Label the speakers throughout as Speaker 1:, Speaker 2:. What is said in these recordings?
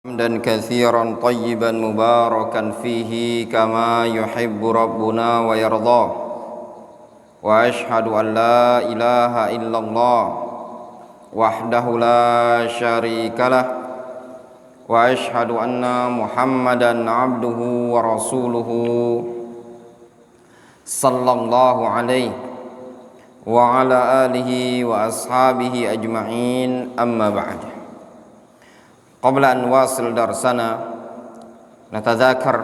Speaker 1: حمدا كثيرا طيبا مباركا فيه كما يحب ربنا ويرضاه وأشهد أن لا إله إلا الله وحده لا شريك له وأشهد أن محمدا عبده ورسوله صلى الله عليه وعلى آله وأصحابه أجمعين أما بعد. Qabla an wasil darsana natadzakar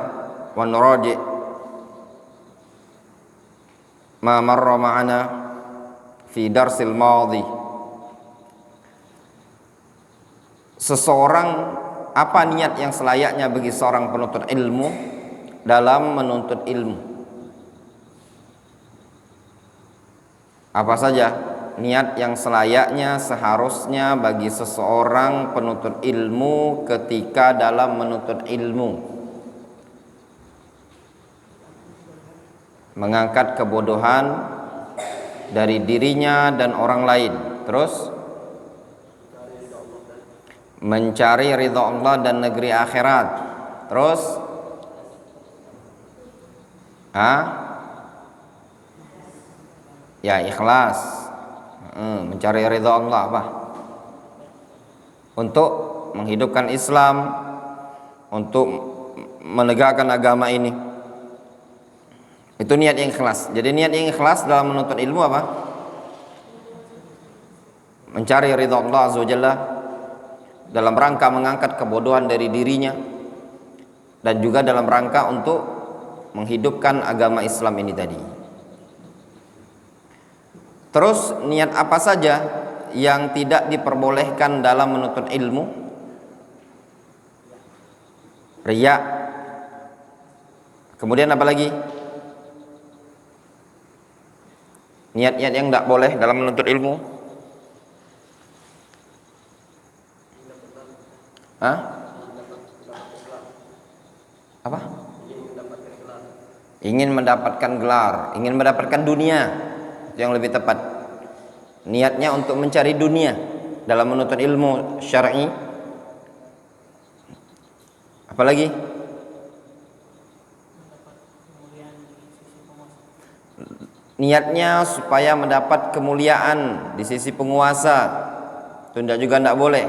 Speaker 1: wa nuraji ma marra ma'ana fi darsil madhi. Seseorang, apa niat yang selayaknya bagi seorang penuntut ilmu dalam menuntut ilmu? Apa saja niat yang selayaknya seharusnya bagi seseorang penuntut ilmu ketika dalam menuntut ilmu? Mengangkat kebodohan dari dirinya dan orang lain. Terus mencari ridha Allah dan negeri akhirat. Terus ya ikhlas. Mencari ridha Allah apa? Untuk menghidupkan Islam, untuk menegakkan agama ini. Itu niat yang ikhlas. Jadi niat yang ikhlas dalam menuntut ilmu apa? Mencari ridha Allah Azza wa Jalla dalam rangka mengangkat kebodohan dari dirinya dan juga dalam rangka untuk menghidupkan agama Islam ini tadi. Terus niat apa saja yang tidak diperbolehkan dalam menuntut ilmu? Riya. Kemudian apa lagi? Niat-niat yang tidak boleh dalam menuntut ilmu? Apa? Ingin mendapatkan gelar, ingin mendapatkan dunia. Yang lebih tepat, niatnya untuk mencari dunia dalam menuntut ilmu syar'i. Apalagi? Niatnya supaya mendapat kemuliaan di sisi penguasa. Itu juga tidak boleh.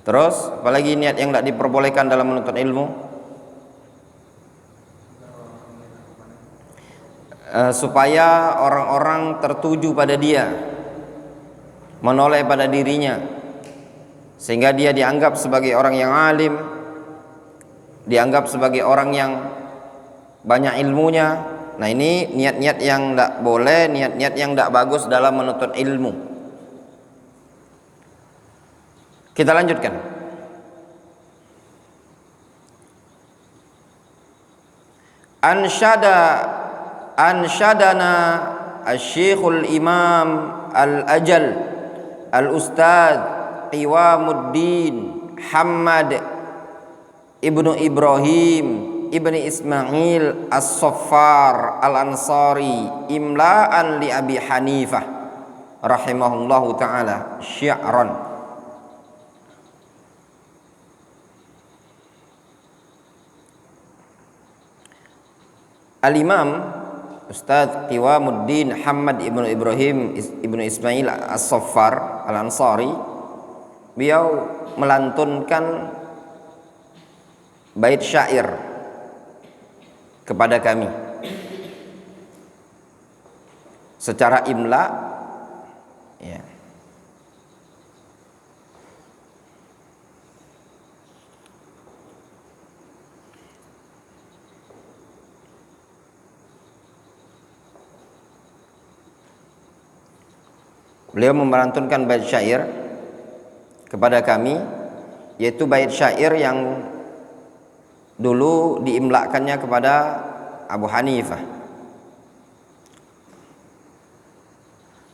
Speaker 1: Terus apalagi niat yang tidak diperbolehkan dalam menuntut ilmu? Supaya orang-orang tertuju pada dia, menoleh pada dirinya, sehingga dia dianggap sebagai orang yang alim, dianggap sebagai orang yang banyak ilmunya. Nah, ini niat-niat yang tidak boleh, niat-niat yang tidak bagus dalam menuntut ilmu. Kita lanjutkan. Ansyadana Asy-Syekhul Imam Al-Ajal Al-Ustadz Qiwamuddin Hammad Ibnu Ibrahim Ibnu Ismail As-Saffar Al-Ansari imla'an li Abi Hanifah rahimahullahu ta'ala syi'ran. Al-Imam Ustadz Qiwamuddin Hammad Ibnu Ibrahim Ibnu Ismail As-Saffar Al-Ansari, beliau melantunkan bait syair kepada kami secara imla, ya. Beliau melantunkan bait syair kepada kami, yaitu bait syair yang dulu diimlakannya kepada Abu Hanifah.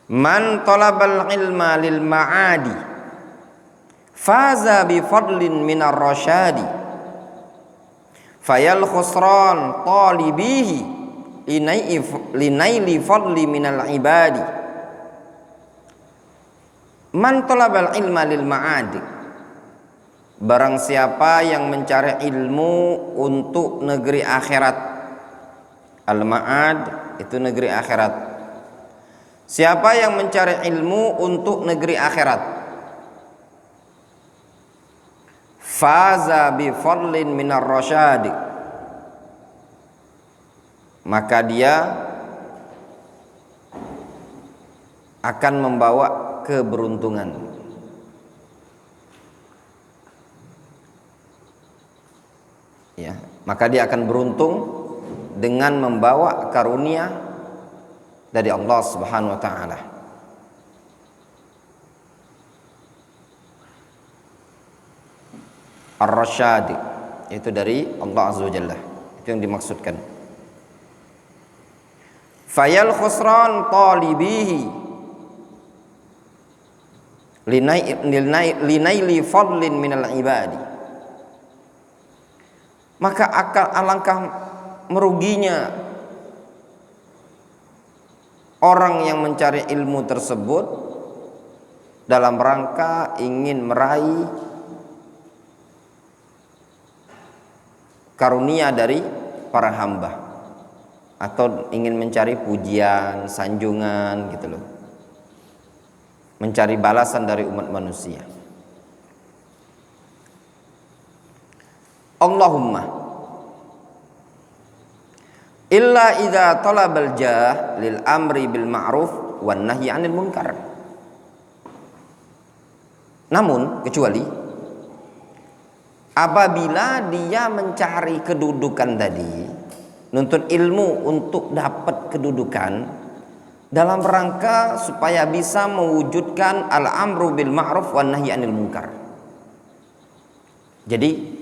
Speaker 1: Man talabal ilma lil ma'adi faza bi fadlin minar rasyadi fayal khusran talibihi linaili fadli minal ibadi. Man talabal ilma lil ma'ad, barang siapa yang mencari ilmu untuk negeri akhirat, al-ma'ad itu negeri akhirat. Siapa yang mencari ilmu untuk negeri akhirat, faza bi fadlin minar rasyad, maka dia akan membawa keberuntungan. Ya, maka dia akan beruntung dengan membawa karunia dari Allah Subhanahu wa taala. Ar-rasyad itu dari Allah Azza wa Jalla. Itu yang dimaksudkan. Fayal khusran talibihi linaili fadlin minal ibadi. Maka alangkah meruginya orang yang mencari ilmu tersebut dalam rangka ingin meraih karunia dari para hamba, atau ingin mencari pujian, sanjungan gitu loh, mencari balasan dari umat manusia. Allahumma illa idza talabal jah lil amri bil ma'ruf wan nahyi 'anil munkar. Namun kecuali apabila dia mencari kedudukan tadi, nuntut ilmu untuk dapat kedudukan dalam rangka supaya bisa mewujudkan al-amru bil ma'ruf wan nahyi 'anil munkar. Jadi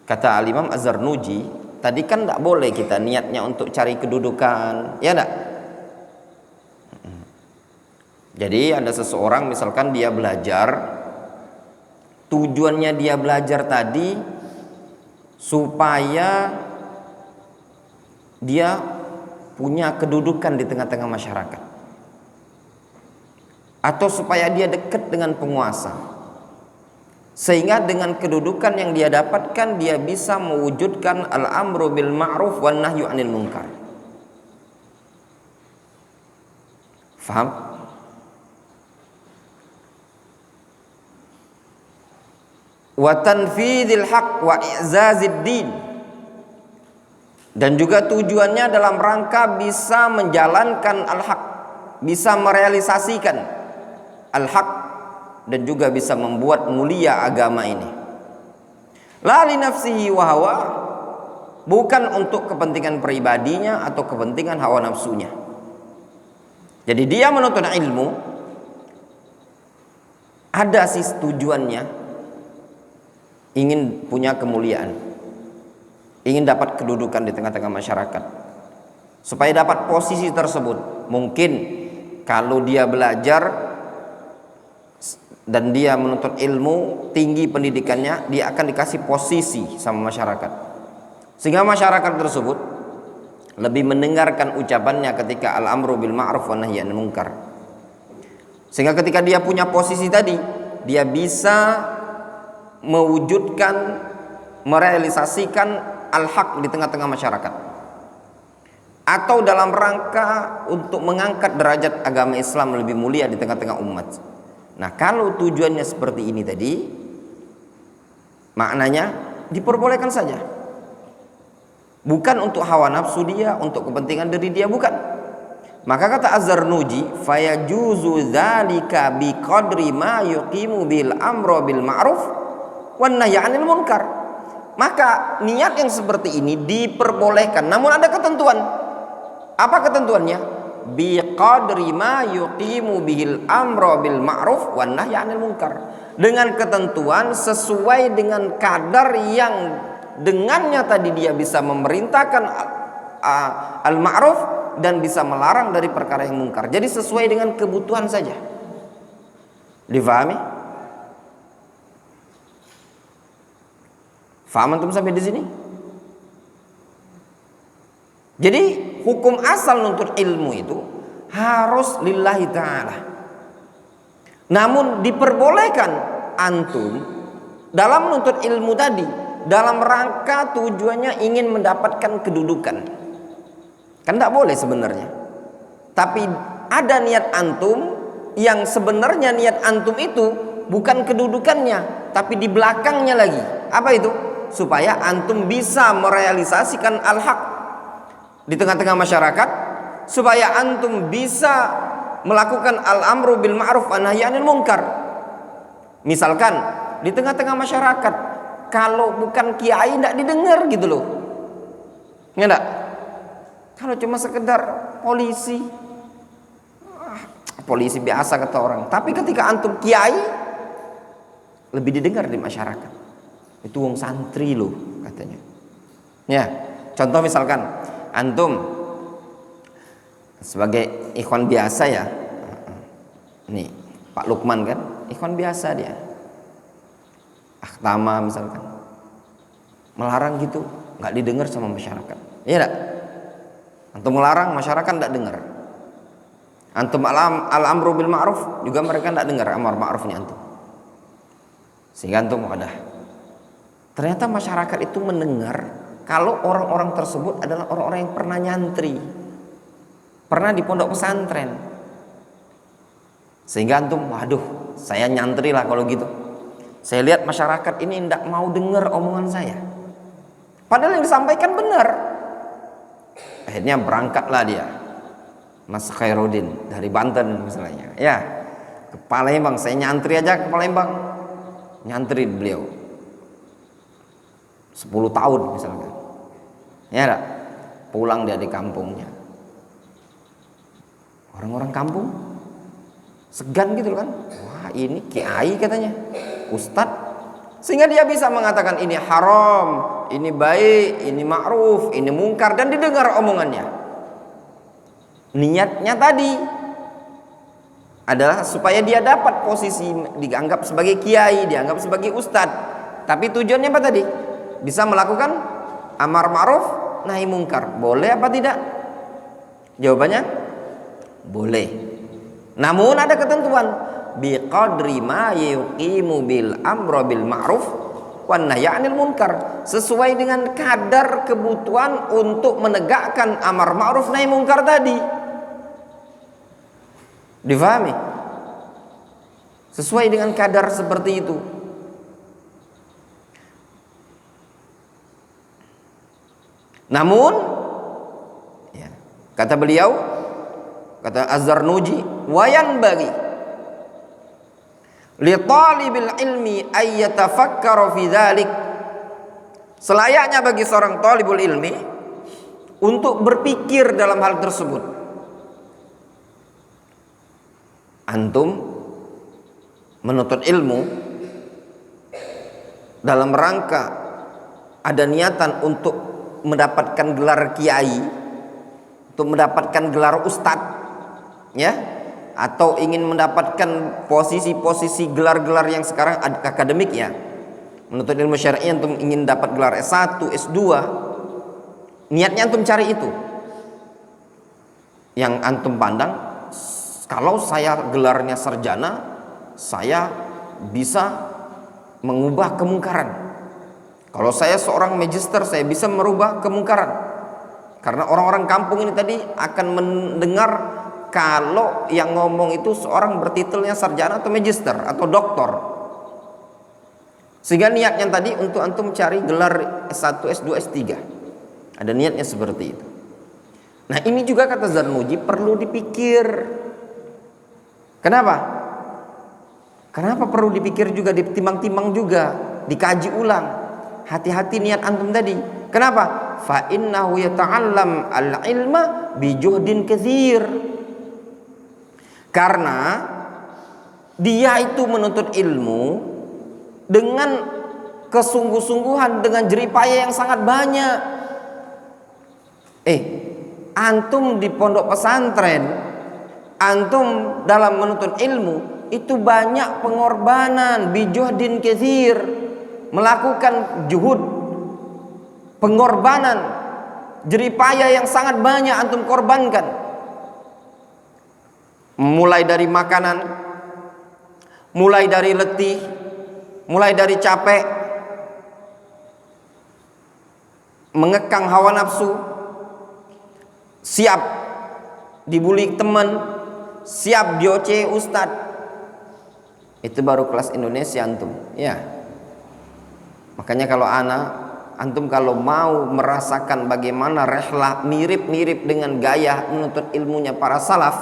Speaker 1: kata Al-Imam Az-Zarnuji, tadi kan tidak boleh kita niatnya untuk cari kedudukan, ya enggak? Jadi ada seseorang misalkan dia belajar, tujuannya dia belajar tadi supaya dia punya kedudukan di tengah-tengah masyarakat, atau supaya dia dekat dengan penguasa, sehingga dengan kedudukan yang dia dapatkan dia bisa mewujudkan al-amru bil ma'ruf wan nahyu 'anil munkar. Faham? Wa tanfidil haq wa i'zazid din, dan juga tujuannya dalam rangka bisa menjalankan al-haq, bisa merealisasikan al-haq, dan juga bisa membuat mulia agama ini. La li nafsihi wa hawa, bukan untuk kepentingan pribadinya atau kepentingan hawa nafsunya. Jadi dia menuntut ilmu ada sih tujuannya, ingin punya kemuliaan, ingin dapat kedudukan di tengah-tengah masyarakat. Supaya dapat posisi tersebut, mungkin kalau dia belajar dan dia menuntut ilmu tinggi pendidikannya, dia akan dikasih posisi sama masyarakat, sehingga masyarakat tersebut lebih mendengarkan ucapannya ketika al-amru bil ma'ruf wa nahyi 'anil munkar. Sehingga ketika dia punya posisi tadi, dia bisa mewujudkan, merealisasikan al-haq di tengah-tengah masyarakat, atau dalam rangka untuk mengangkat derajat agama Islam lebih mulia di tengah-tengah umat. Nah, kalau tujuannya seperti ini tadi, maknanya diperbolehkan saja. Bukan untuk hawa nafsu dia, untuk kepentingan diri dia, bukan. Maka kata Az-Zarnuji, fayajuzu dzalika biqadri ma yuqimu bil amra bil ma'ruf wan nahyi 'anil munkar. Maka niat yang seperti ini diperbolehkan, namun ada ketentuan. Apa ketentuannya? Biqadri ma yuqimu bihil amra bil ma'ruf wan nahyi 'anil munkar, dengan ketentuan sesuai dengan kadar yang dengannya tadi dia bisa memerintahkan al ma'ruf dan bisa melarang dari perkara yang mungkar. Jadi sesuai dengan kebutuhan saja. Difahami? Faham antum sampai di sini? Jadi hukum asal nuntut ilmu itu harus lillahi ta'ala. Namun diperbolehkan antum dalam menuntut ilmu tadi dalam rangka tujuannya ingin mendapatkan kedudukan, kan tidak boleh sebenarnya. Tapi ada niat antum yang sebenarnya niat antum itu bukan kedudukannya, tapi di belakangnya lagi. Apa itu? Supaya antum bisa merealisasikan al-haq di tengah-tengah masyarakat, supaya antum bisa melakukan al-amru bil ma'ruf wa nahyi 'anil munkar. Misalkan di tengah-tengah masyarakat, kalau bukan kiai tidak didengar gitu loh. Enggak? Kalau cuma sekedar polisi, polisi biasa kata orang. Tapi ketika antum kiai, lebih didengar di masyarakat. Itu wong santri loh katanya. Ya, contoh misalkan antum sebagai ikhwan biasa ya. Nih, Pak Lukman kan, ikhwan biasa dia. Ahtama misalkan. Melarang gitu, nggak didengar sama masyarakat. Iya enggak? Antum melarang, masyarakat enggak dengar. Antum al-amru bil ma'ruf, juga mereka enggak dengar amar ma'rufnya antum. Sehingga antum wadah. Ternyata masyarakat itu mendengar kalau orang-orang tersebut adalah orang-orang yang pernah nyantri, pernah di pondok pesantren. Sehingga antum, waduh, saya nyantri lah kalau gitu. Saya lihat masyarakat ini tidak mau dengar omongan saya. Padahal yang disampaikan benar. Akhirnya berangkatlah dia, Mas Khairuddin dari Banten misalnya. Ya, ke Palembang, saya nyantri aja ke Palembang. Nyantri beliau 10 tahun misalkan. Ya enggak? Pulang dia di kampungnya. Orang-orang kampung segan gitu kan. Wah, ini kiai katanya, ustadz. Sehingga dia bisa mengatakan ini haram, ini baik, ini ma'ruf, ini mungkar, dan didengar omongannya. Niatnya tadi adalah supaya dia dapat posisi dianggap sebagai kiai, dianggap sebagai ustadz. Tapi tujuannya apa tadi? Bisa melakukan amar ma'ruf nahi mungkar. Boleh apa tidak? Jawabannya boleh. Namun ada ketentuan, biqadri ma yuqimu bil amra bil ma'ruf wan nahyi 'anil munkar, sesuai dengan kadar kebutuhan untuk menegakkan amar ma'ruf nahi munkar tadi. Difahami? Sesuai dengan kadar seperti itu. Namun ya, kata beliau, kata Az-Zarnuji, wayan bagi li talibil ilmi ay yatafakkara fi dzalik, selayaknya bagi seorang talibul ilmi untuk berpikir dalam hal tersebut. Antum menuntut ilmu dalam rangka ada niatan untuk mendapatkan gelar kiai, untuk mendapatkan gelar ustadz, ya, atau ingin mendapatkan posisi-posisi gelar-gelar yang sekarang akademik ya. Menuntut ilmu syar'i antum ingin dapat gelar S1, S2, niatnya antum cari itu. Yang antum pandang, kalau saya gelarnya sarjana, saya bisa mengubah kemungkaran. Kalau saya seorang magister, saya bisa merubah kemungkaran. Karena orang-orang kampung ini tadi akan mendengar kalau yang ngomong itu seorang bertitelnya sarjana atau magister atau doktor. Sehingga niatnya tadi untuk antum cari gelar S1, S2, S3. Ada niatnya seperti itu. Nah, ini juga kata Zarnuji perlu dipikir. Kenapa? Kenapa perlu dipikir juga, ditimbang-timbang juga, dikaji ulang. Hati-hati niat antum tadi. Kenapa? Fa innahu yata'allam al-ilma bi juhdin katsir. Karena dia itu menuntut ilmu dengan kesungguh-sungguhan, dengan jeripaya yang sangat banyak. Antum di pondok pesantren, antum dalam menuntut ilmu itu banyak pengorbanan, bi juhdin katsir. Melakukan juhud, pengorbanan, jeripaya yang sangat banyak antum korbankan. Mulai dari makanan, mulai dari letih, mulai dari capek, mengekang hawa nafsu, siap dibully teman, siap dioce ustadz. Itu baru kelas Indonesia antum, ya. Makanya kalau antum kalau mau merasakan bagaimana rehlah mirip-mirip dengan gaya menuntut ilmunya para salaf,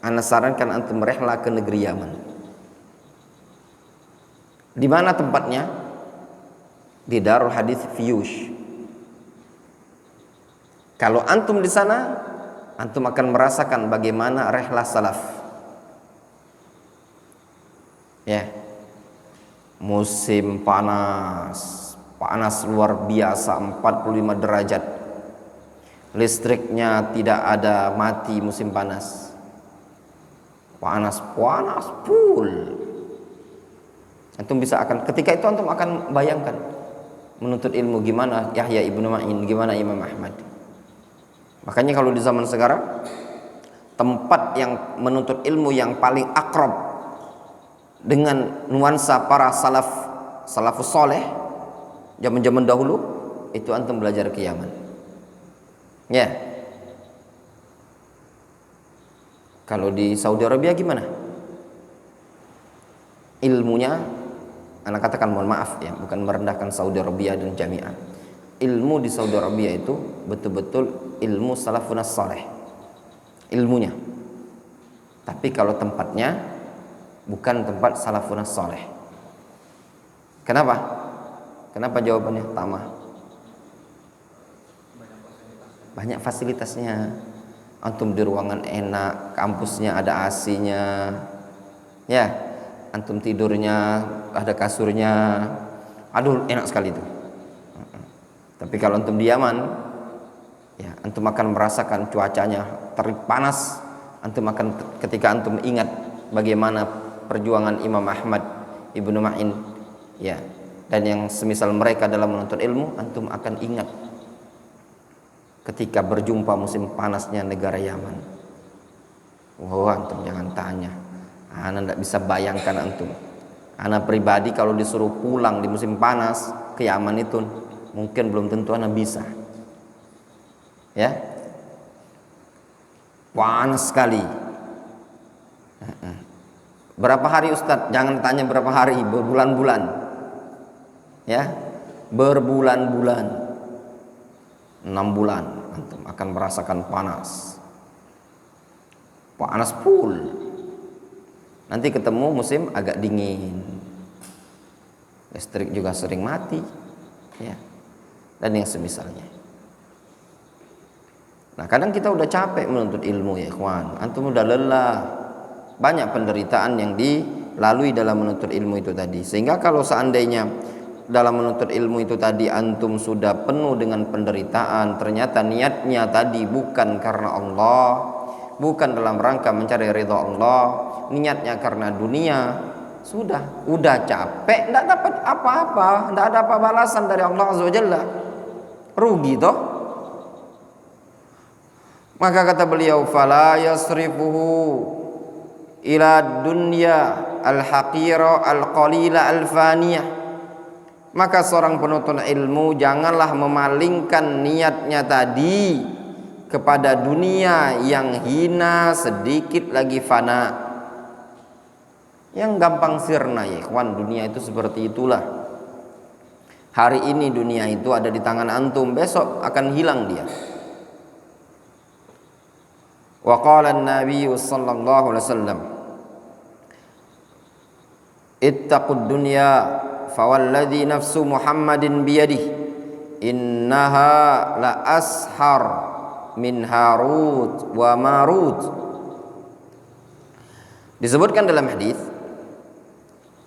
Speaker 1: ana sarankan antum rehlah ke negeri Yaman. Di mana tempatnya? Di Darul Hadits Fiyush. Kalau antum di sana, antum akan merasakan bagaimana rehlah salaf. Ya. Musim panas luar biasa, 45 derajat. Listriknya tidak ada, mati musim panas. Panas full. Antum bisa akan ketika itu antum akan bayangkan menuntut ilmu gimana Yahya ibnu Ma'in, gimana Imam Ahmad. Makanya kalau di zaman sekarang, tempat yang menuntut ilmu yang paling akrab dengan nuansa para salafus soleh zaman-zaman dahulu, itu antum belajar ke Yaman. Ya. Kalau di Saudi Arabia gimana? Ilmunya, anak katakan mohon maaf ya, bukan merendahkan Saudi Arabia dan jamiah. Ilmu di Saudi Arabia itu betul-betul ilmu salafun saleh. Ilmunya. Tapi kalau tempatnya bukan tempat salafun saleh. Kenapa? Kenapa jawabannya? Tamah. Banyak fasilitasnya. Antum di ruangan enak, kampusnya ada AC-nya. Ya, antum tidurnya ada kasurnya. Aduh, enak sekali itu. Tapi kalau antum di Yaman, ya, antum akan merasakan cuacanya terik panas. Antum akan ketika antum ingat bagaimana perjuangan Imam Ahmad ibnu Ma'in, ya, dan yang semisal mereka dalam menuntut ilmu, antum akan ingat ketika berjumpa musim panasnya negara Yaman. Antum jangan tanya, ana tidak bisa bayangkan antum. Ana pribadi kalau disuruh pulang di musim panas ke Yaman itu, mungkin belum tentu ana bisa. Ya, panas sekali. Berapa hari Ustadz? Jangan tanya berapa hari, berbulan-bulan. Ya, berbulan-bulan. 6 bulan antum akan merasakan panas. Panas full. Nanti ketemu musim agak dingin. Listrik juga sering mati. Ya. Dan yang semisalnya. Nah, kadang kita udah capek menuntut ilmu ya, ikhwan. Antum udah lelah. Banyak penderitaan yang dilalui dalam menuntut ilmu itu tadi. Sehingga kalau seandainya dalam menuntut ilmu itu tadi antum sudah penuh dengan penderitaan, ternyata niatnya tadi bukan karena Allah, bukan dalam rangka mencari ridha Allah, niatnya karena dunia, udah capek, tidak dapat apa-apa, tidak ada apa balasan dari Allah Azza wa Jalla, rugi toh. Maka kata beliau, fala yasrifuhu ila dunya al-haqira al-qalila al-faniyah. Maka seorang penuntut ilmu janganlah memalingkan niatnya tadi kepada dunia yang hina, sedikit lagi fana, yang gampang sirna ya ikhwan. Dunia itu seperti itulah. Hari ini dunia itu ada di tangan antum, besok akan hilang dia. Wa qala an-nabiy sallallahu alaihi wasallam, ittaqud dunya fawalladhi nafsu Muhammadin biyadihi innaha la ashar min Harut wa Marut. Disebutkan dalam hadis,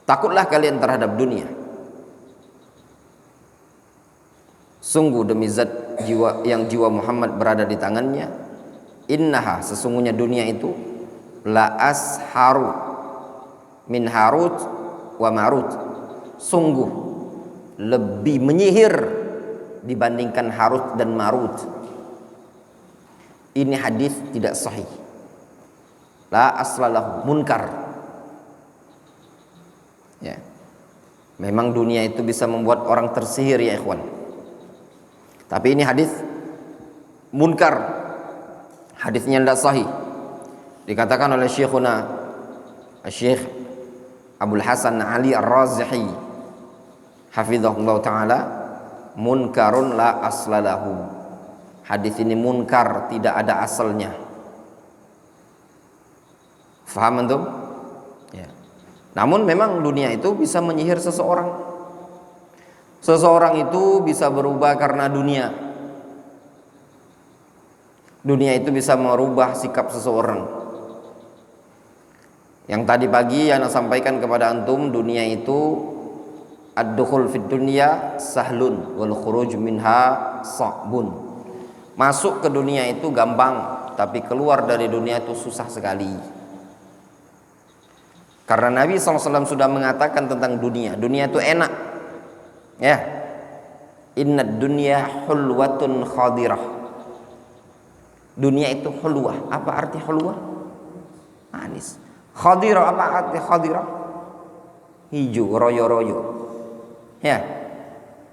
Speaker 1: takutlah kalian terhadap dunia. Sungguh demi zat jiwa Muhammad berada di tangannya, innaha, sesungguhnya dunia itu, la asharu min Harut wa Marut, sungguh lebih menyihir dibandingkan Harut dan Marut. Ini hadis tidak sahih, la aslalahu, munkar. Ya. Memang dunia itu bisa membuat orang tersihir ya ikhwan. Tapi ini hadis munkar. Hadisnya tidak sahih. Dikatakan oleh Syekhuna Syekh Abdul Hasan Ali Ar-Razihi hafizahullah taala, munkarun la aslalahu. Hadis ini munkar, tidak ada asalnya. Faham antum? Ya. Namun memang dunia itu bisa menyihir seseorang. Seseorang itu bisa berubah karena dunia. Dunia itu bisa merubah sikap seseorang. Yang tadi pagi yang sampaikan kepada antum, dunia itu ad-dukhul fid dunya sahlun wal khuruj minha sa'bun. Masuk ke dunia itu gampang, tapi keluar dari dunia itu susah sekali. Karena Nabi SAW sudah mengatakan tentang dunia. Dunia itu enak. Ya. Innad dunya hulwatun khadirah. Dunia itu hulwah. Apa arti hulwah? Manis. Khadirah, apa arti khadirah? Hijau, royo-royo. Ya.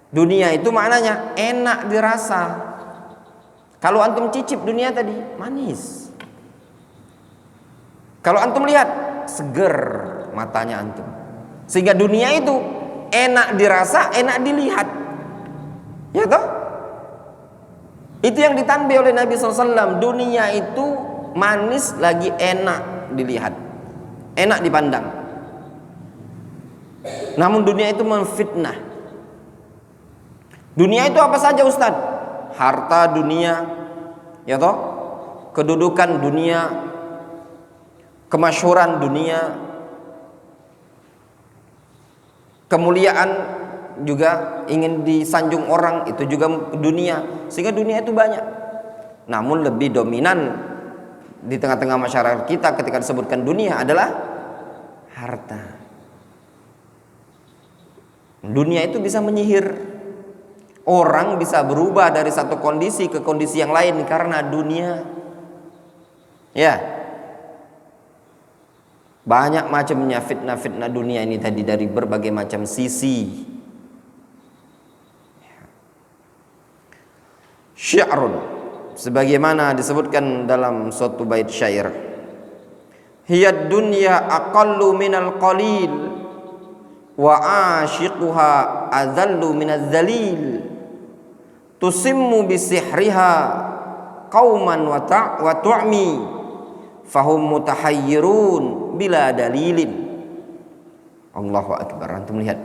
Speaker 1: Dunia itu maknanya enak dirasa. Kalau antum cicip dunia tadi, manis. Kalau antum lihat, seger matanya antum. Sehingga dunia itu enak dirasa, enak dilihat. Ya toh? Itu yang ditanbih oleh Nabi SAW. Dunia itu manis lagi enak dilihat, enak dipandang. Namun dunia itu memfitnah. Dunia itu apa saja Ustaz? Harta dunia, ya toh? Kedudukan dunia, kemasyhuran dunia, kemuliaan juga ingin disanjung orang, itu juga dunia. Sehingga dunia itu banyak. Namun lebih dominan di tengah-tengah masyarakat kita ketika disebutkan dunia adalah harta. Dunia itu bisa menyihir. Orang bisa berubah dari satu kondisi ke kondisi yang lain karena dunia. Ya. Banyak macamnya fitnah-fitnah dunia ini tadi dari berbagai macam sisi. Syi'run, sebagaimana disebutkan dalam suatu bait syair. Hiyad dunya aqallu minal qalil wa ashiquha adhallu minaz zalil. Tusimmu bisihriha qauman wa tu'mi fahum mutahayyirun bila dalilin. Allahu akbar. Antum lihat,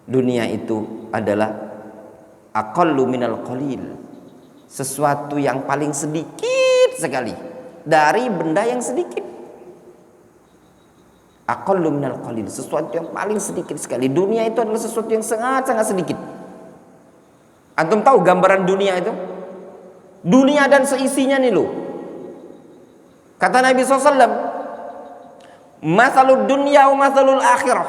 Speaker 1: dunia itu adalah aqallu minal qalil, sesuatu yang paling sedikit sekali dari benda yang sedikit. Aqallu minal qalil, sesuatu yang paling sedikit sekali. Dunia itu adalah sesuatu yang sangat-sangat sedikit. Antum tahu gambaran dunia itu? Dunia dan seisinya nih loh. Kata Nabi SAW, mathalud dunya wa mathalul akhirah.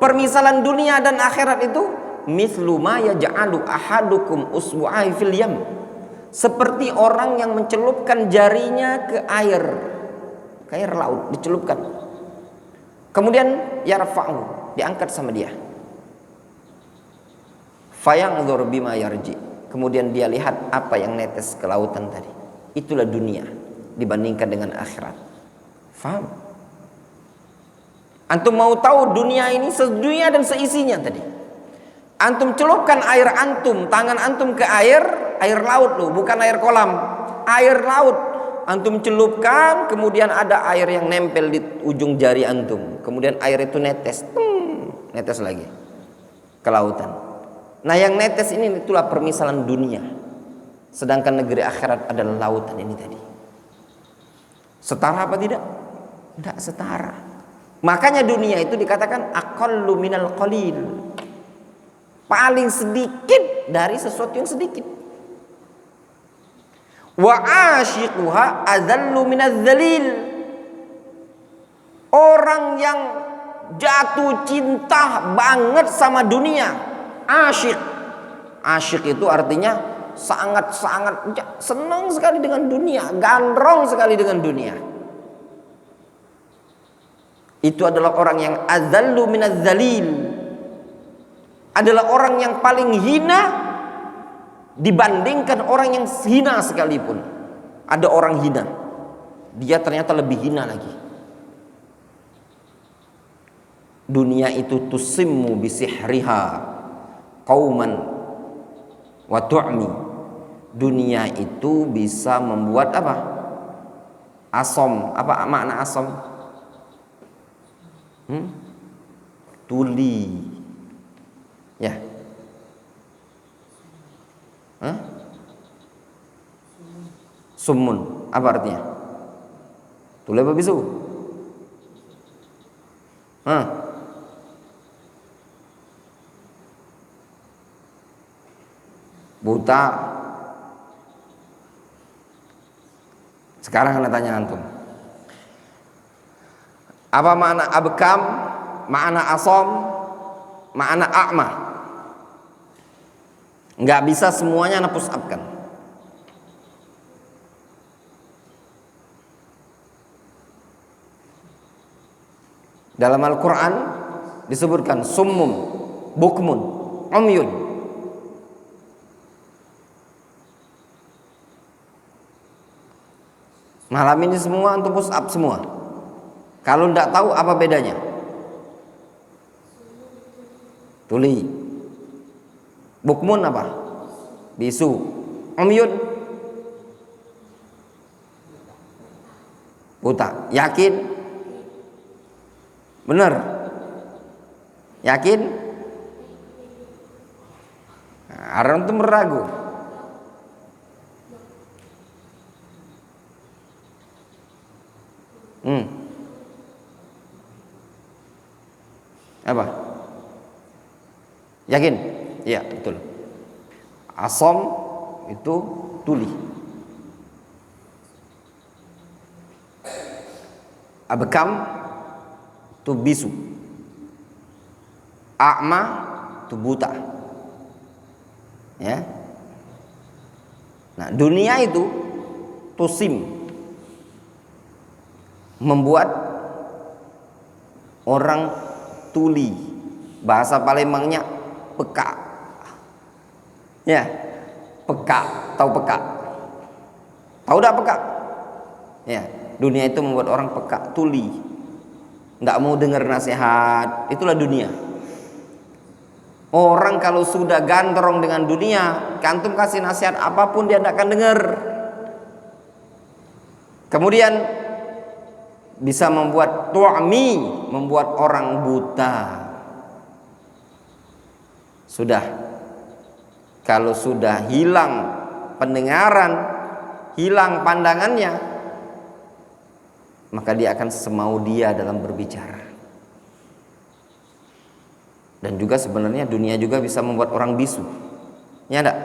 Speaker 1: Permisalan dunia dan akhirat itu mithlu ma yaj'alu ahadukum usbu'ai fil yam. Seperti orang yang mencelupkan jarinya ke air laut, dicelupkan. Kemudian yarfa'u, diangkat sama dia. Fayanzur bima yarji. Kemudian dia lihat apa yang netes ke lautan tadi. Itulah dunia dibandingkan dengan akhirat. Faham? Antum mau tahu dunia ini, sedunia dan seisinya tadi. Antum celupkan air antum, tangan antum ke air laut loh, bukan air kolam, air laut. Antum celupkan, kemudian ada air yang nempel di ujung jari antum. Kemudian air itu netes, netes lagi ke lautan. Nah yang netes ini itulah permisalan dunia. Sedangkan negeri akhirat adalah lautan ini tadi. Setara apa tidak? Tidak setara. Makanya dunia itu dikatakan aqallu minal qalil, paling sedikit dari sesuatu yang sedikit. Wa ashiquha adhallu minaz zalil. Orang yang jatuh cinta banget sama dunia, asyik itu artinya sangat-sangat senang sekali dengan dunia, gandrong sekali dengan dunia. itu adalah orang yang azallu minaz zalil, adalah orang yang paling hina dibandingkan orang yang hina sekalipun. Ada orang hina, dia ternyata lebih hina lagi. Dunia itu tusimmu bisihriha qauman wa tu'mi. Dunia itu bisa membuat apa? Asom. Apa makna asom? Tuli. Ya. Sumun. Apa artinya? Tuli apa bisu? Buta. Sekarang anda tanya antum, apa makna abkam, makna asom, makna a'ma? Nggak bisa semuanya anda push upkan. Dalam Al-Quran disebutkan summum, bukmun, umyun. Malam ini semua untuk push up semua. Kalau tidak tahu apa bedanya? Tuli. Bukmun apa? Bisu. Umyun. Buta. Yakin? Benar? Yakin? Orang itu meragu. Apa? Yakin? Iya, betul. Asom itu tuli. Abkam itu bisu. A'ma itu buta. Ya. Nah, dunia itu tusim, membuat orang tuli. Bahasa Palembangnya peka. Ya, peka. Tahu peka? Tahu dah peka? Ya, dunia itu membuat orang peka, tuli, nggak mau dengar nasihat. Itulah dunia. Orang kalau sudah gandrong dengan dunia, kantum kasih nasihat apapun dia tidak akan dengar. Kemudian bisa membuat tu'mi, membuat orang buta. Sudah, kalau sudah hilang pendengaran, hilang pandangannya, maka dia akan semau dia dalam berbicara. Dan juga sebenarnya dunia juga bisa membuat orang bisu. Ya enggak?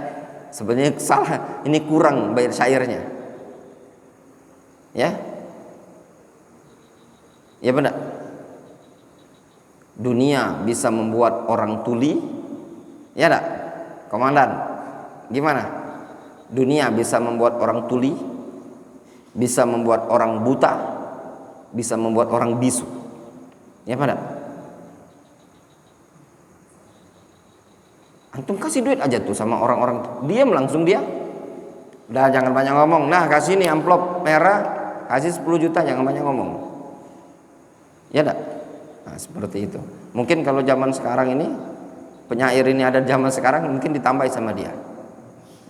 Speaker 1: Sebenarnya salah, ini kurang bait syairnya. Ya? Ya benar. Dunia bisa membuat orang tuli. Ya enggak? Komandan, gimana? Dunia bisa membuat orang tuli, bisa membuat orang buta, bisa membuat orang bisu. Ya pada? Antum kasih duit aja tuh sama orang-orang, diam langsung dia. Udah jangan banyak ngomong. Nah, kasih nih amplop merah, kasih 10 juta, jangan banyak ngomong. Ya enggak? Nah, seperti itu. Mungkin kalau zaman sekarang ini, penyair ini ada zaman sekarang, mungkin ditambah sama dia.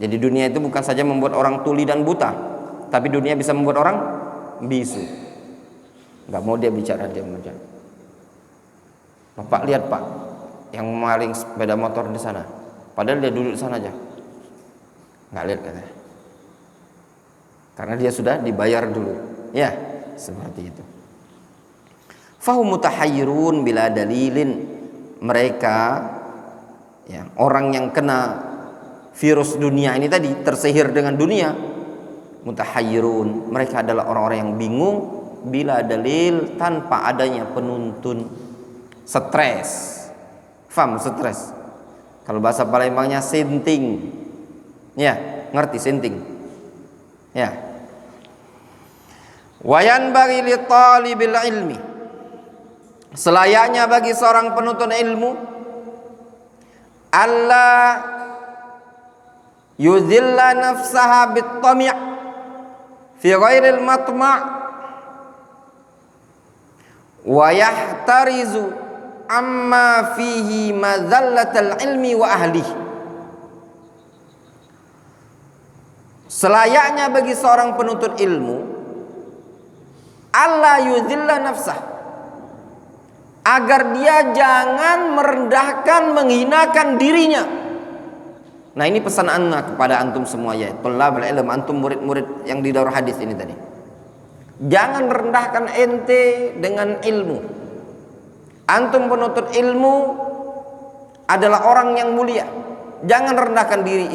Speaker 1: Jadi dunia itu bukan saja membuat orang tuli dan buta, tapi dunia bisa membuat orang bisu. Nggak mau dia bicara, dia aja. Bapak lihat Pak, yang maling sepeda motor di sana, padahal dia duduk di sana aja, nggak lihat katanya, karena dia sudah dibayar dulu. Ya, seperti itu. Fahum mutahayyirun bila dalilin. Mereka, ya, orang yang kena virus dunia ini tadi, tersihir dengan dunia, mutahayyirun, mereka adalah orang-orang yang bingung bila dalil, tanpa adanya penuntun. Stres. Faham stres? Kalau bahasa Palembangnya sinting. Ya, ngerti sinting? Ya. Wa yanbaghi li talibil ilmi selayaknya bagi seorang penuntut ilmu alla yuzilla nafsaha bit-tami' fi ghairil matma' wa yahtarizu amma fihi madzallatal ilmi wa ahlihi. Selayaknya bagi seorang penuntut ilmu alla yuzilla nafsah, agar dia jangan merendahkan, menghinakan dirinya. Nah, ini pesan anak kepada antum semua ya, thalabul ilm, antum murid-murid yang di daurah hadis ini tadi. Jangan rendahkan ente dengan ilmu. Antum penuntut ilmu adalah orang yang mulia. Jangan rendahkan diri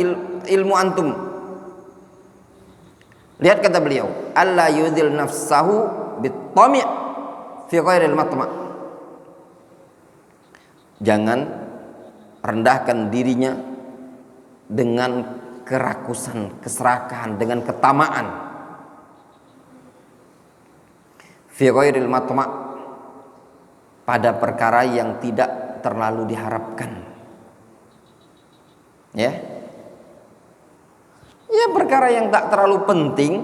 Speaker 1: ilmu antum. Lihat kata beliau, alla yudhil nafsahu bit-tami' fi ghairil matma'. Jangan rendahkan dirinya dengan kerakusan, keserakahan, dengan ketamaan. Fi ghairil matma', pada perkara yang tidak terlalu diharapkan. Ya. Ya, perkara yang tak terlalu penting,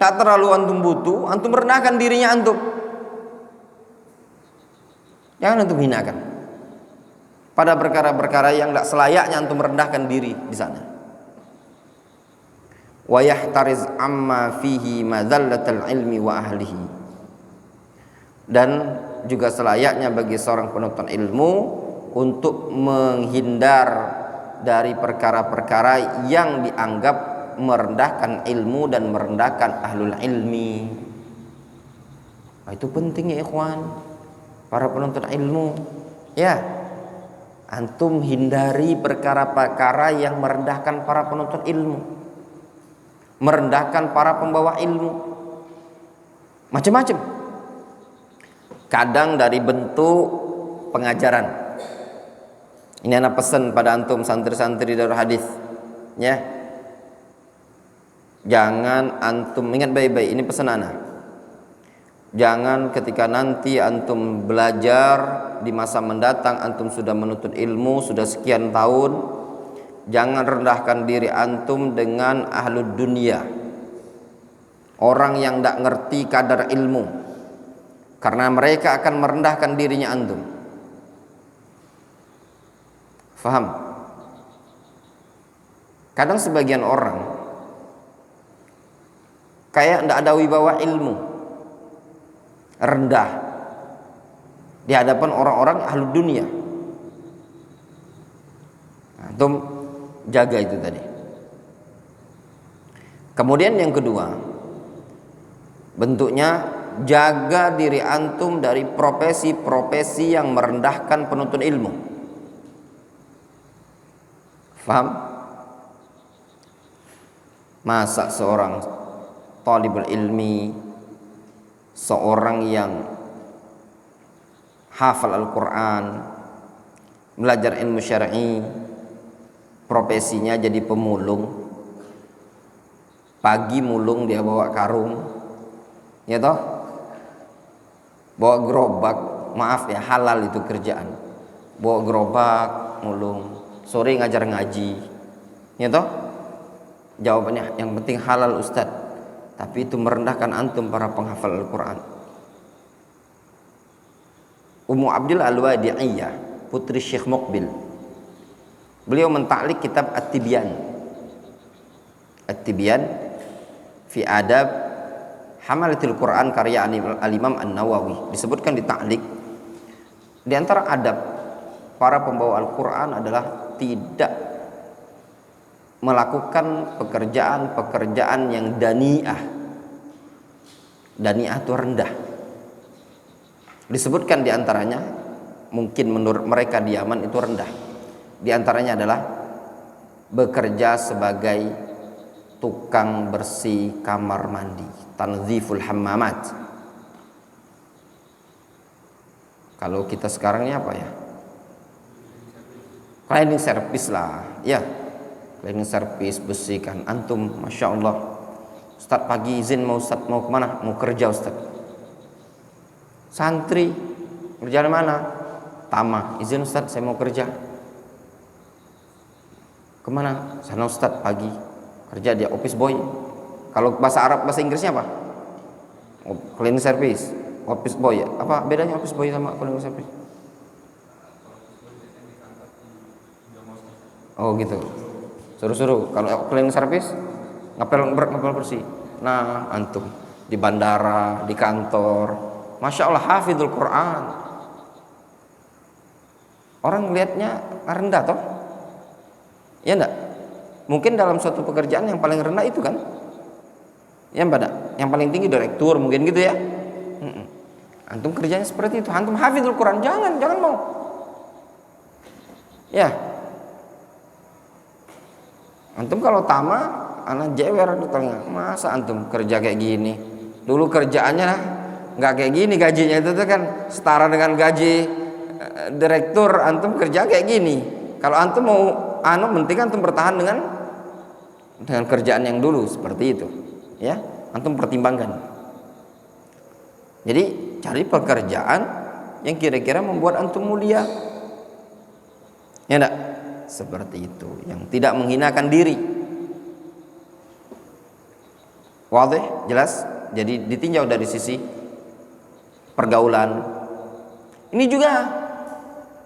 Speaker 1: tak terlalu antum butuh, antum rendahkan dirinya antum. Jangan antum hinakan. Pada perkara-perkara yang tak selayaknya antum merendahkan diri di sana. Wa yahtariz amma fihi madzallatal ilmi wa ahlihi. Dan juga selayaknya bagi seorang penuntut ilmu untuk menghindar dari perkara-perkara yang dianggap merendahkan ilmu dan merendahkan ahlul ilmi. Nah, itu penting ya ikhwan, para penuntut ilmu. Ya, antum hindari perkara-perkara yang merendahkan para penuntut ilmu, merendahkan para pembawa ilmu, macam-macam. Kadang dari bentuk pengajaran. Ini anak pesan pada antum santri-santri dari hadis, ya. Jangan antum, ingat baik-baik, ini pesan anak. Jangan ketika nanti antum belajar di masa mendatang, antum sudah menuntut ilmu, sudah sekian tahun, jangan rendahkan diri antum dengan ahlud dunia, orang yang tidak ngerti kadar ilmu, karena mereka akan merendahkan dirinya antum. Faham? Kadang sebagian orang kayak tidak ada wibawa ilmu, rendah di hadapan orang-orang ahlu dunia. Antum jaga itu tadi. Kemudian yang kedua, bentuknya jaga diri antum dari profesi-profesi yang merendahkan penuntut ilmu. Faham? Masa seorang talibul ilmi, seorang yang hafal Al-Quran, belajar ilmu syar'i, profesinya jadi pemulung. Pagi mulung dia bawa karung, ya toh, bawa gerobak, maaf ya, halal itu kerjaan, bawa gerobak mulung, sore ngajar ngaji, ya toh. Jawabannya yang penting halal ustadz. Tapi itu merendahkan antum para penghafal Al-Quran. Ummu Abdil Al-Wadi'iyah, putri Syekh Muqbil, beliau mentaklik kitab At-Tibyan. At-Tibyan fi adab hamalatil Quran karya Al-Imam An-Nawawi. Disebutkan di taklik, di antara adab para pembawa Al-Quran adalah tidak melakukan pekerjaan-pekerjaan yang dani'ah. Dani'ah itu rendah. Disebutkan di antaranya, mungkin menurut mereka di Yaman itu rendah. Di antaranya adalah bekerja sebagai tukang bersih kamar mandi, tanziful hammamat. Kalau kita sekarang ini apa ya? Cleaning service lah, ya. Cleaning service, bersihkan. Antum, masya Allah, Ustaz pagi izin mau Ustaz mau kemana? Mau kerja Ustaz. Santri Kerja di mana? Tama. Izin Ustaz, saya mau kerja. Kemana? Sana Ustaz, pagi. Kerja dia office boy. Kalau bahasa Arab, bahasa Inggrisnya apa? Cleaning service. Office boy. Apa bedanya office boy sama cleaning service? Oh gitu. Suruh-suruh. Kalau cleaning service ngapel bersih. Nah, antum di bandara, di kantor, Masya Allah hafidul Quran. Orang lihatnya rendah toh? Ya enggak? Mungkin dalam suatu pekerjaan yang paling rendah itu kan? Ya enggak? Yang paling tinggi direktur mungkin gitu ya? Antum kerjanya seperti itu. Antum hafidul Quran, jangan mau. Ya. Antum kalau tamak, anak jewer di tengah. Masa antum kerja kayak gini? Dulu kerjaannya nggak kayak gini gajinya, itu tuh kan setara dengan gaji direktur. Antum kerja kayak gini. Kalau antum mau penting antum bertahan dengan kerjaan yang dulu seperti itu. Ya, antum pertimbangkan. Jadi cari pekerjaan yang kira-kira membuat antum mulia. Ya enggak? Seperti itu, yang tidak menghinakan diri. Wadih, jelas? Jadi ditinjau dari sisi pergaulan. Ini juga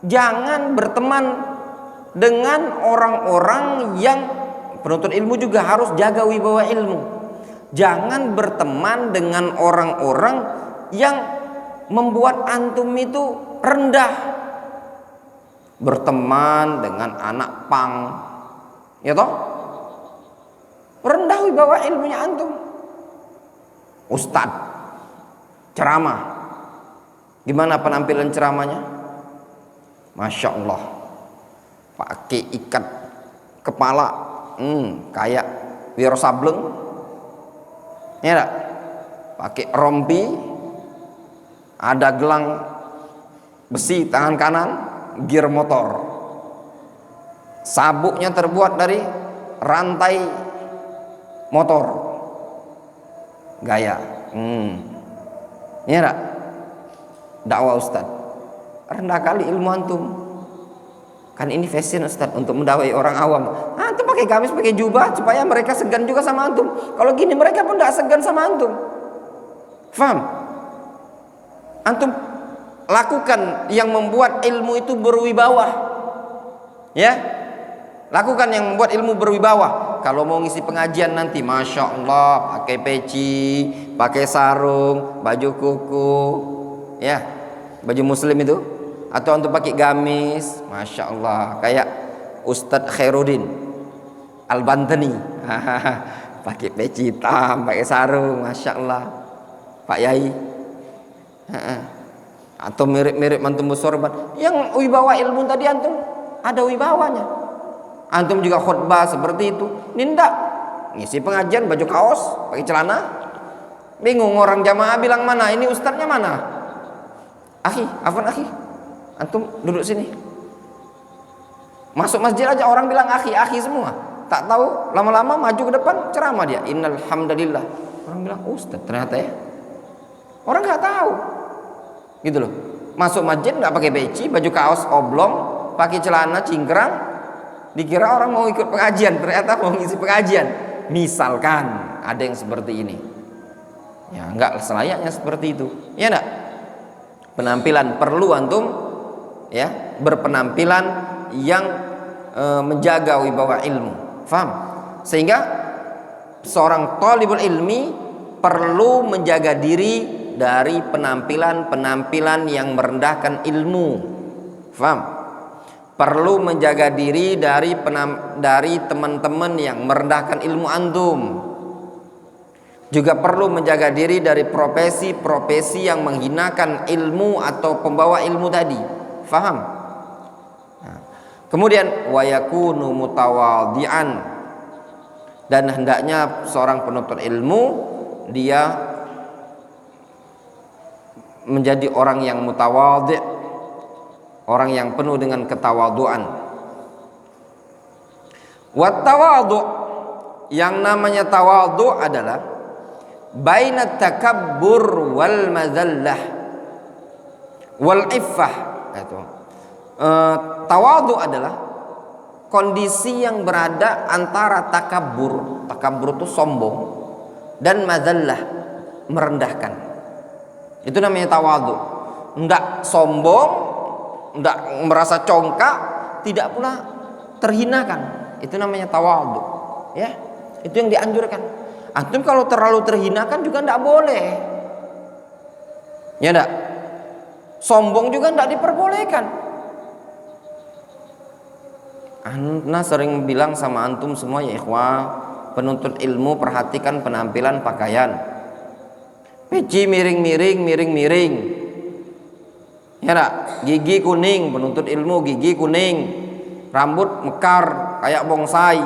Speaker 1: jangan berteman dengan orang-orang yang penuntut ilmu, juga harus jaga wibawa ilmu. Jangan berteman dengan orang-orang yang membuat antum itu rendah. Berteman dengan anak pang, ya toh, rendah wibawa ilmunya antum. Ustad ceramah, gimana penampilan ceramahnya? Masya Allah, pakai ikat kepala, kayak Wiro Sableng, ya enggak? Pakai rompi, ada gelang besi tangan kanan, gear motor, sabuknya terbuat dari rantai motor, gaya, ya enggak? Dakwah Ustaz, rendah kali ilmu antum. Kan ini fashion Ustaz untuk mendakwai orang awam. Antum pakai gamis, pakai jubah supaya mereka segan juga sama antum. Kalau gini mereka pun tidak segan sama antum. Faham? Antum lakukan yang membuat ilmu itu berwibawa. Ya, lakukan yang membuat ilmu berwibawa. Kalau mau ngisi pengajian nanti, Masya Allah, pakai peci, pakai sarung, baju kuku, ya, baju muslim itu, atau untuk pakai gamis, Masya Allah, kayak Ustadz Khairuddin Al-Bantani, pakai peci hitam, pakai sarung, Masya Allah, Pak Yai. Atau mirip-mirip mantum sorban. Yang wibawa ilmu tadi antum ada wibawanya. Antum juga khutbah seperti itu. Nindak ngisi pengajian baju kaos, pakai celana. Bingung orang jamaah bilang mana ini ustadznya mana? Akhi, afwan akhi. Antum duduk sini. Masuk masjid aja orang bilang akhi semua. Tak tahu lama-lama maju ke depan ceramah dia. Innal hamdalillah. Orang bilang ustadz ternyata ya. Orang nggak tahu. Gitu loh. Masuk masjid nggak pakai peci, baju kaos oblong, pakai celana cingkrang, dikira orang mau ikut pengajian, ternyata mau ngisi pengajian. Misalkan ada yang seperti ini, ya nggak selayaknya seperti itu, ya enggak? Penampilan perlu antum, ya, berpenampilan yang menjaga wibawa ilmu, faham? Sehingga seorang thalibul ilmi perlu menjaga diri dari penampilan-penampilan yang merendahkan ilmu, faham? Perlu menjaga diri dari teman-teman yang merendahkan ilmu antum. Juga perlu menjaga diri dari profesi-profesi yang menghinakan ilmu atau pembawa ilmu tadi, faham? Nah, kemudian wa yakunu mutawadhi'an, dan hendaknya seorang penuntut ilmu dia menjadi orang yang mutawadhi', orang yang penuh dengan ketawaduan. Wa tawadhu', yang namanya tawadhu' adalah baina takabbur wal mazallah, Wal iffah itu tawadhu adalah kondisi yang berada antara takabur itu sombong, dan madzallah, merendahkan. Itu namanya tawadhu. Enggak sombong, enggak merasa congkak, tidak pula terhinakan. Itu namanya tawadhu. Ya, itu yang dianjurkan. Antum kalau terlalu terhinakan juga enggak boleh. Ya enggak? Sombong juga enggak diperbolehkan. Ana sering bilang sama antum semua ya ikhwah, penuntut ilmu, perhatikan penampilan pakaian. Peci miring-miring. Ya enggak? Gigi kuning, penuntut ilmu gigi kuning. Rambut mekar kayak bonsai.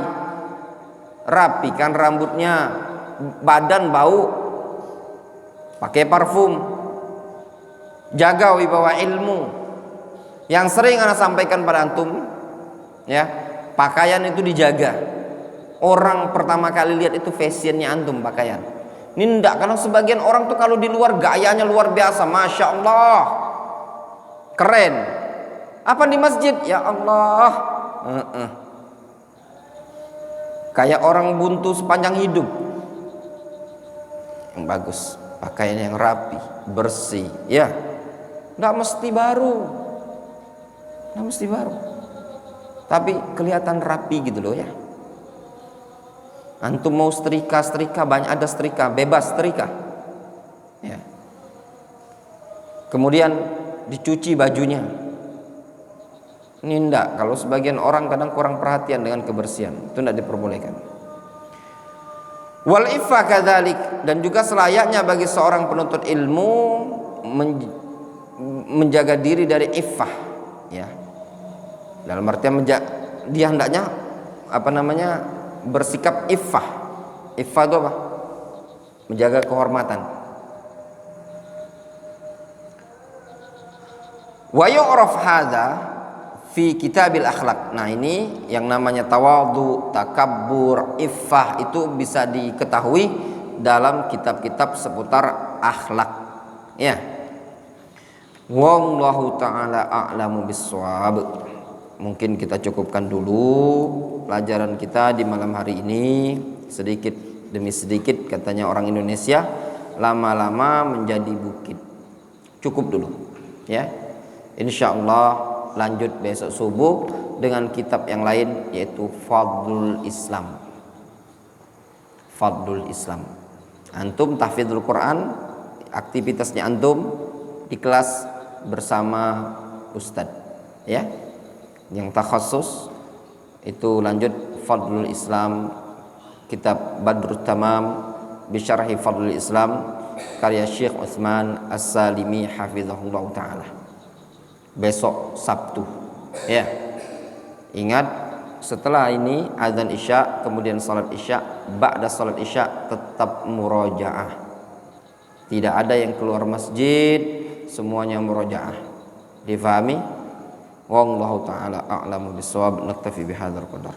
Speaker 1: Rapikan rambutnya, badan bau, pakai parfum, jaga wibawa ilmu. Yang sering ana sampaikan pada antum, ya, pakaian itu dijaga. Orang pertama kali lihat itu fashionnya antum pakaian. Ini enggak, karena sebagian orang tuh kalau di luar gayanya luar biasa, masya Allah, keren. Apa di masjid, ya Allah, kayak orang buntu sepanjang hidup. Yang bagus, pakaian yang rapi, bersih, ya. Nggak mesti baru, tapi kelihatan rapi gitu loh ya. Antum mau setrika banyak, ada setrika, bebas setrika, ya. Kemudian dicuci bajunya. Ini enggak, kalau sebagian orang kadang kurang perhatian dengan kebersihan, itu enggak diperbolehkan. Wal iffa kadzalik, dan juga selayaknya bagi seorang penuntut ilmu menjaga diri dari iffah, ya. Dalam artian dia hendaknya bersikap iffah. Iffah itu apa? Menjaga kehormatan. Wa yu'raf hadza fi kitabil akhlak. Nah, ini yang namanya tawadhu, takabbur, iffah itu bisa diketahui dalam kitab-kitab seputar akhlak. Ya. Wallahu taala a'lamu bissawab. Mungkin kita cukupkan dulu pelajaran kita di malam hari ini. Sedikit demi sedikit, katanya orang Indonesia, lama-lama menjadi bukit. Cukup dulu, ya. Insyaallah lanjut besok subuh dengan kitab yang lain, yaitu Fadlul Islam. Fadlul Islam. Antum tahfidzul Quran, aktivitasnya antum di kelas bersama ustadz, ya. Yang takhassus itu lanjut Fadlul Islam, kitab Badrut Tamam bi syarhi Fadlul Islam karya Syekh Utsman As-Salimi hafizahullah taala. Besok Sabtu, ya. Ingat, setelah ini azan Isya, kemudian salat Isya, ba'da salat Isya tetap murojaah. Tidak ada yang keluar masjid, semuanya murojaah. Difahami? Wallahu taala a'lamu bissawab. Naktafi bihadzal qadar.